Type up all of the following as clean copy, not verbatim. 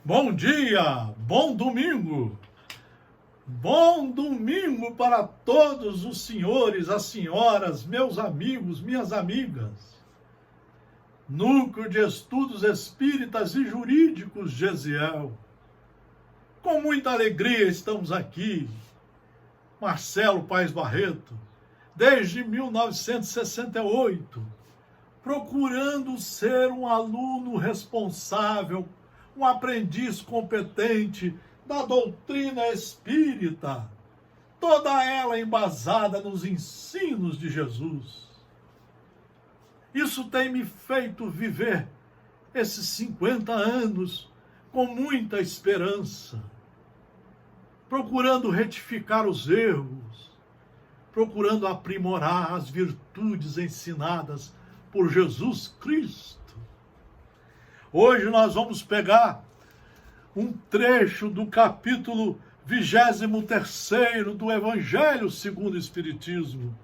Bom dia, bom domingo para todos os senhores, as senhoras, meus amigos, minhas amigas. Núcleo de Estudos Espíritas e Jurídicos Gesiel. Com muita alegria estamos aqui, Marcelo Paes Barreto, desde 1968, procurando ser um aluno responsável, um aprendiz competente da doutrina espírita, toda ela embasada nos ensinos de Jesus. Isso tem me feito viver esses 50 anos com muita esperança, procurando retificar os erros, procurando aprimorar as virtudes ensinadas por Jesus Cristo. Hoje nós vamos pegar um trecho do capítulo 23º do Evangelho segundo o Espiritismo,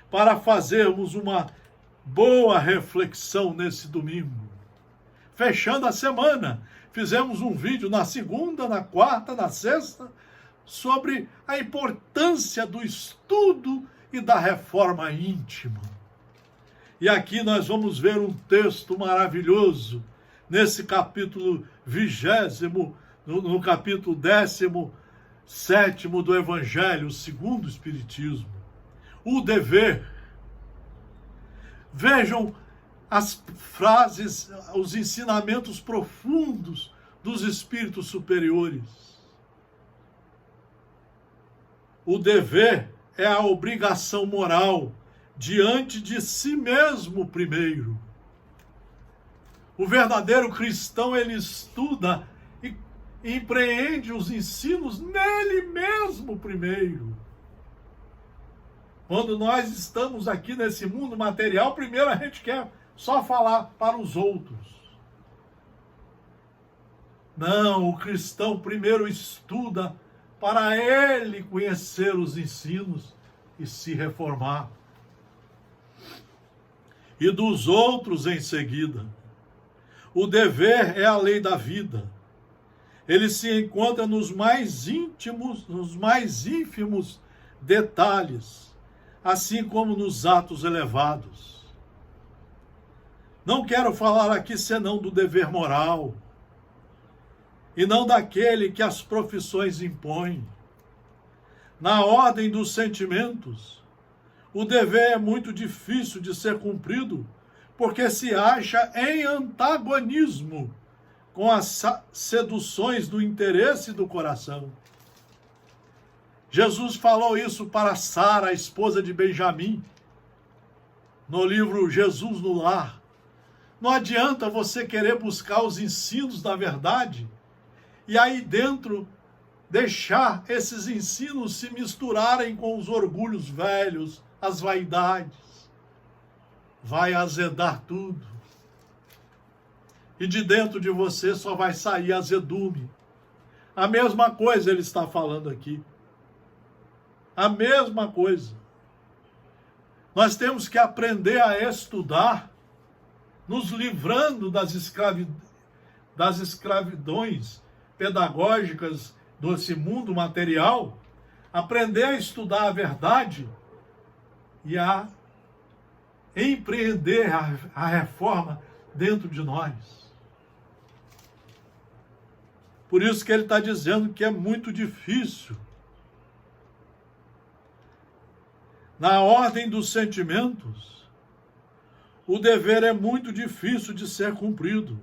para fazermos uma boa reflexão nesse domingo. Fechando a semana, fizemos um vídeo na segunda, na quarta, na sexta, sobre a importância do estudo e da reforma íntima. E aqui nós vamos ver um texto maravilhoso, nesse capítulo 20º, no capítulo 17º do Evangelho segundo o Espiritismo. O dever. Vejam as frases, os ensinamentos profundos dos espíritos superiores. O dever é a obrigação moral diante de si mesmo primeiro. O verdadeiro cristão, ele estuda e empreende os ensinos nele mesmo primeiro. Quando nós estamos aqui nesse mundo material, primeiro a gente quer só falar para os outros. Não, o cristão primeiro estuda para ele conhecer os ensinos e se reformar. E dos outros em seguida. O dever é a lei da vida. Ele se encontra nos mais íntimos, nos mais ínfimos detalhes, assim como nos atos elevados. Não quero falar aqui senão do dever moral, e não daquele que as profissões impõem. Na ordem dos sentimentos, o dever é muito difícil de ser cumprido, porque se acha em antagonismo com as seduções do interesse e do coração. Jesus falou isso para Sara, a esposa de Benjamim, no livro Jesus no Lar. Não adianta você querer buscar os ensinos da verdade e aí dentro deixar esses ensinos se misturarem com os orgulhos velhos, as vaidades. Vai azedar tudo. E de dentro de você só vai sair azedume. A mesma coisa ele está falando aqui. A mesma coisa. Nós temos que aprender a estudar, nos livrando das escravidões pedagógicas desse mundo material, aprender a estudar a verdade e a empreender a reforma dentro de nós. Por isso que ele está dizendo que é muito difícil. Na ordem dos sentimentos, o dever é muito difícil de ser cumprido,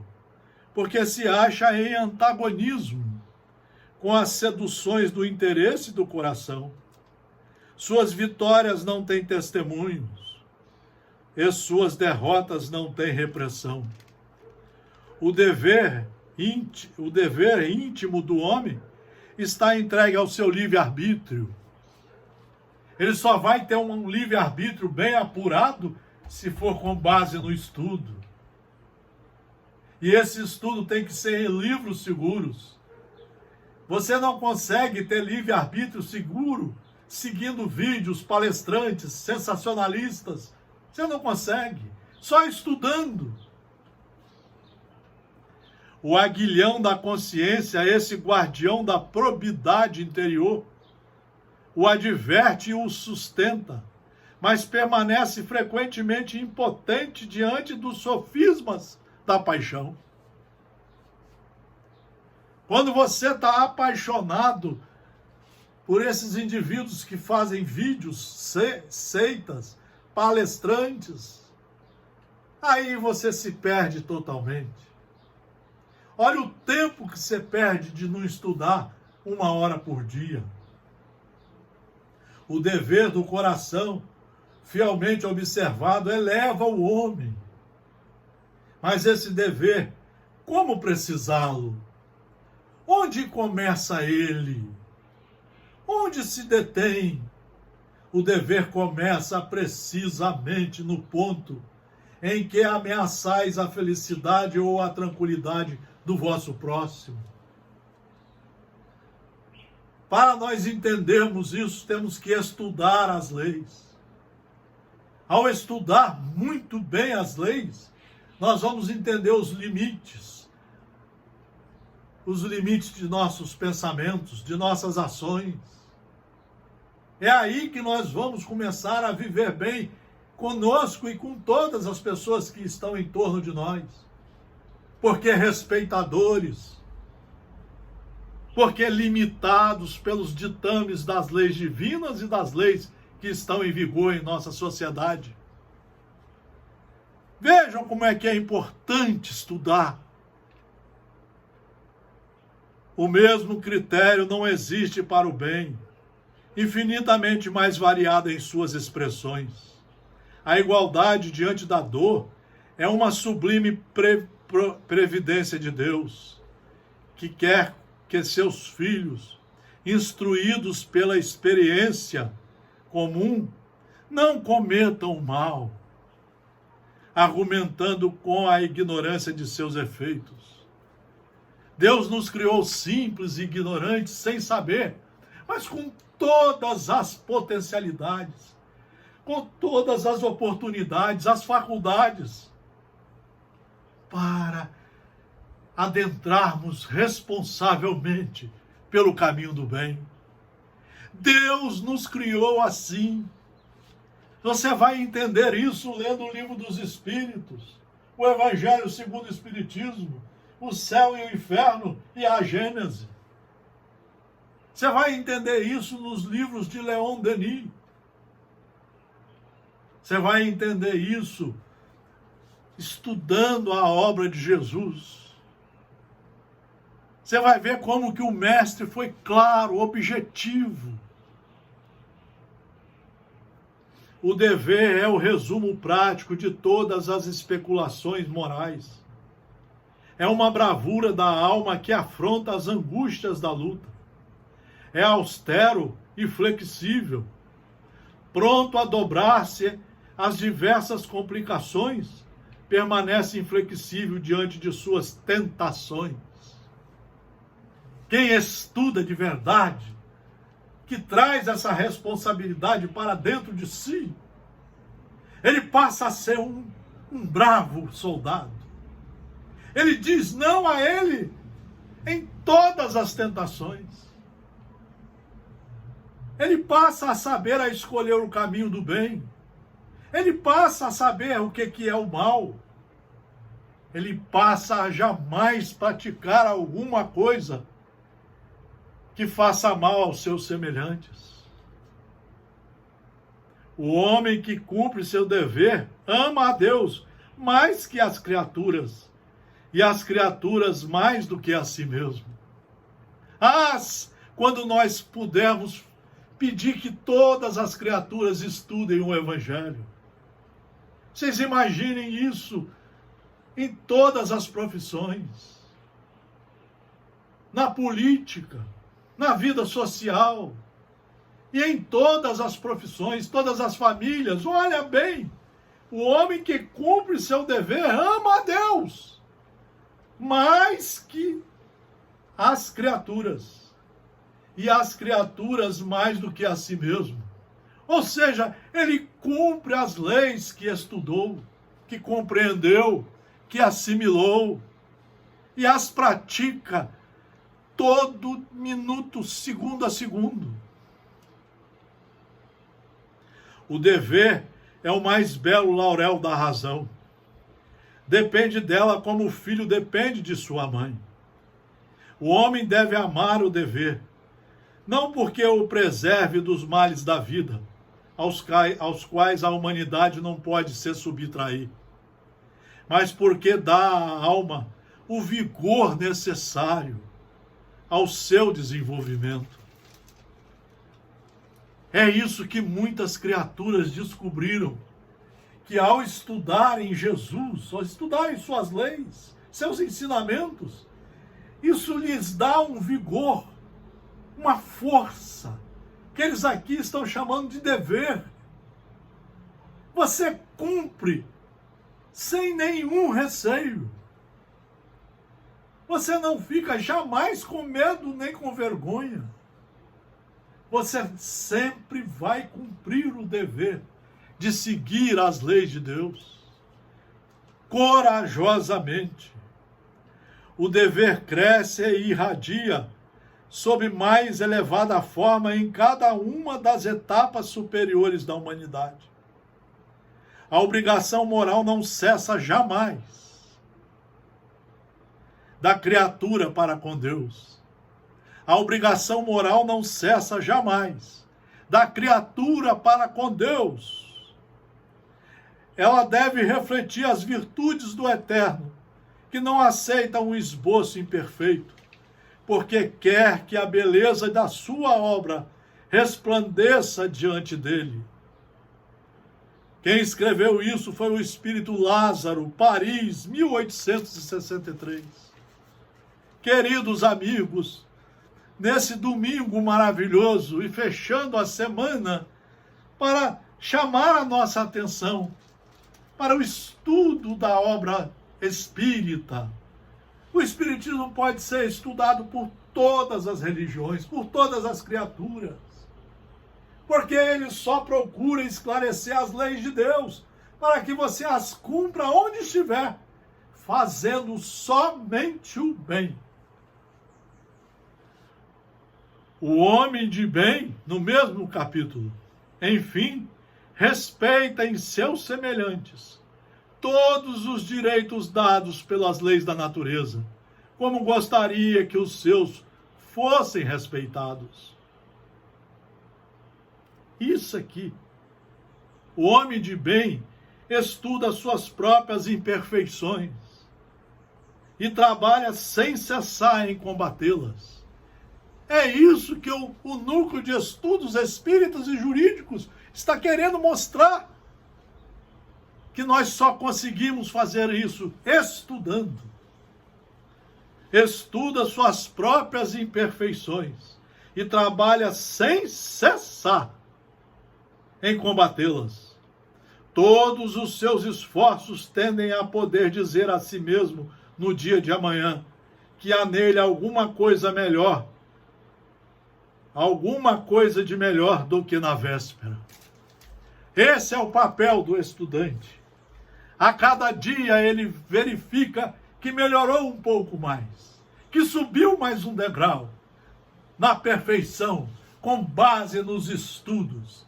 porque se acha em antagonismo com as seduções do interesse e do coração. Suas vitórias não têm testemunhos, e suas derrotas não têm repressão. O dever íntimo do homem está entregue ao seu livre-arbítrio. Ele só vai ter um livre-arbítrio bem apurado se for com base no estudo. E esse estudo tem que ser em livros seguros. Você não consegue ter livre-arbítrio seguro seguindo vídeos, palestrantes, sensacionalistas. Você não consegue. Só estudando. O aguilhão da consciência, esse guardião da probidade interior, o adverte e o sustenta, mas permanece frequentemente impotente diante dos sofismas da paixão. Quando você está apaixonado por esses indivíduos que fazem vídeos, seitas, palestrantes, aí você se perde totalmente. Olha o tempo que você perde de não estudar 1 hora por dia. O dever do coração, fielmente observado, eleva o homem. Mas esse dever, como precisá-lo? Onde começa ele? Onde se detém? O dever começa precisamente no ponto em que ameaçais a felicidade ou a tranquilidade do vosso próximo. Para nós entendermos isso, temos que estudar as leis. Ao estudar muito bem as leis, nós vamos entender os limites de nossos pensamentos, de nossas ações. É aí que nós vamos começar a viver bem conosco e com todas as pessoas que estão em torno de nós. Porque respeitadores, porque limitados pelos ditames das leis divinas e das leis que estão em vigor em nossa sociedade. Vejam como é que é importante estudar. O mesmo critério não existe para o bem, infinitamente mais variado em suas expressões. A igualdade diante da dor é uma sublime previdência de Deus, que quer que seus filhos, instruídos pela experiência comum, não cometam o mal, argumentando com a ignorância de seus efeitos. Deus nos criou simples e ignorantes, sem saber, mas com todas as potencialidades, com todas as oportunidades, as faculdades, para adentrarmos responsavelmente pelo caminho do bem. Deus nos criou assim. Você vai entender isso lendo o Livro dos Espíritos, o Evangelho segundo o Espiritismo, o céu e o inferno e a Gênese. Você vai entender isso nos livros de Leon Denis. Você vai entender isso estudando a obra de Jesus. Você vai ver como que o mestre foi claro, objetivo. O dever é o resumo prático de todas as especulações morais. É uma bravura da alma que afronta as angústias da luta. É austero e flexível, pronto a dobrar-se às diversas complicações, permanece inflexível diante de suas tentações. Quem estuda de verdade, que traz essa responsabilidade para dentro de si, ele passa a ser um bravo soldado. Ele diz não a ele em todas as tentações. Ele passa a saber a escolher o caminho do bem. Ele passa a saber o que é o mal. Ele passa a jamais praticar alguma coisa que faça mal aos seus semelhantes. O homem que cumpre seu dever ama a Deus mais que as criaturas, e as criaturas mais do que a si mesmo. Quando nós pudermos pedir que todas as criaturas estudem o Evangelho. Vocês imaginem isso em todas as profissões, na política, na vida social, e em todas as profissões, todas as famílias. Olha bem, o homem que cumpre seu dever ama a Deus mais que as criaturas, e as criaturas mais do que a si mesmo. Ou seja, ele cumpre as leis que estudou, que compreendeu, que assimilou, e as pratica todo minuto, segundo a segundo. O dever é o mais belo laurel da razão. Depende dela como o filho depende de sua mãe. O homem deve amar o dever, não porque o preserve dos males da vida, aos quais a humanidade não pode se subtrair, mas porque dá à alma o vigor necessário ao seu desenvolvimento. É isso que muitas criaturas descobriram, que ao estudarem Jesus, ao estudarem suas leis, seus ensinamentos, isso lhes dá um vigor, uma força, que eles aqui estão chamando de dever. Você cumpre sem nenhum receio. Você não fica jamais com medo nem com vergonha. Você sempre vai cumprir o dever de seguir as leis de Deus, corajosamente. O dever cresce e irradia sob mais elevada forma em cada uma das etapas superiores da humanidade. A obrigação moral não cessa jamais da criatura para com Deus. A obrigação moral não cessa jamais da criatura para com Deus. Ela deve refletir as virtudes do Eterno, que não aceita um esboço imperfeito, porque quer que a beleza da sua obra resplandeça diante dele. Quem escreveu isso foi o Espírito Lázaro, Paris, 1863. Queridos amigos, nesse domingo maravilhoso e fechando a semana, para chamar a nossa atenção para o estudo da obra espírita. O espiritismo pode ser estudado por todas as religiões, por todas as criaturas, porque ele só procura esclarecer as leis de Deus, para que você as cumpra onde estiver, fazendo somente o bem. O homem de bem, no mesmo capítulo, enfim, respeita em seus semelhantes todos os direitos dados pelas leis da natureza, como gostaria que os seus fossem respeitados. Isso aqui. O homem de bem estuda suas próprias imperfeições e trabalha sem cessar em combatê-las. É isso que o Núcleo de Estudos Espíritas e Jurídicos está querendo mostrar. Que nós só conseguimos fazer isso estudando. Estuda suas próprias imperfeições e trabalha sem cessar em combatê-las. Todos os seus esforços tendem a poder dizer a si mesmo no dia de amanhã que há nele alguma coisa melhor, alguma coisa de melhor do que na véspera. Esse é o papel do estudante. A cada dia ele verifica que melhorou um pouco mais, que subiu mais um degrau na perfeição, com base nos estudos,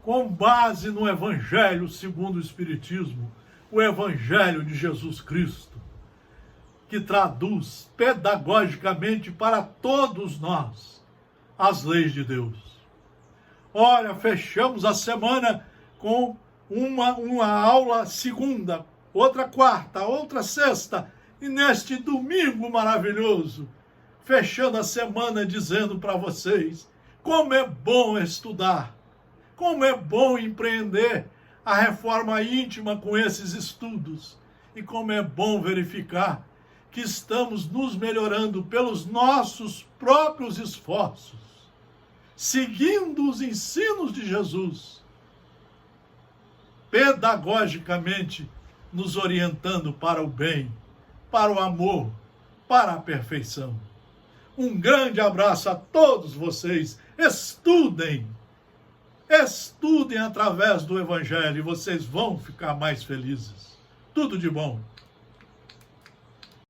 com base no Evangelho segundo o Espiritismo, o Evangelho de Jesus Cristo, que traduz pedagogicamente para todos nós as leis de Deus. Olha, fechamos a semana com uma aula segunda, outra quarta, outra sexta, e neste domingo maravilhoso, fechando a semana dizendo para vocês como é bom estudar, como é bom empreender a reforma íntima com esses estudos, e como é bom verificar que estamos nos melhorando pelos nossos próprios esforços, seguindo os ensinos de Jesus, pedagogicamente nos orientando para o bem, para o amor, para a perfeição. Um grande abraço a todos vocês. Estudem através do Evangelho e vocês vão ficar mais felizes. Tudo de bom.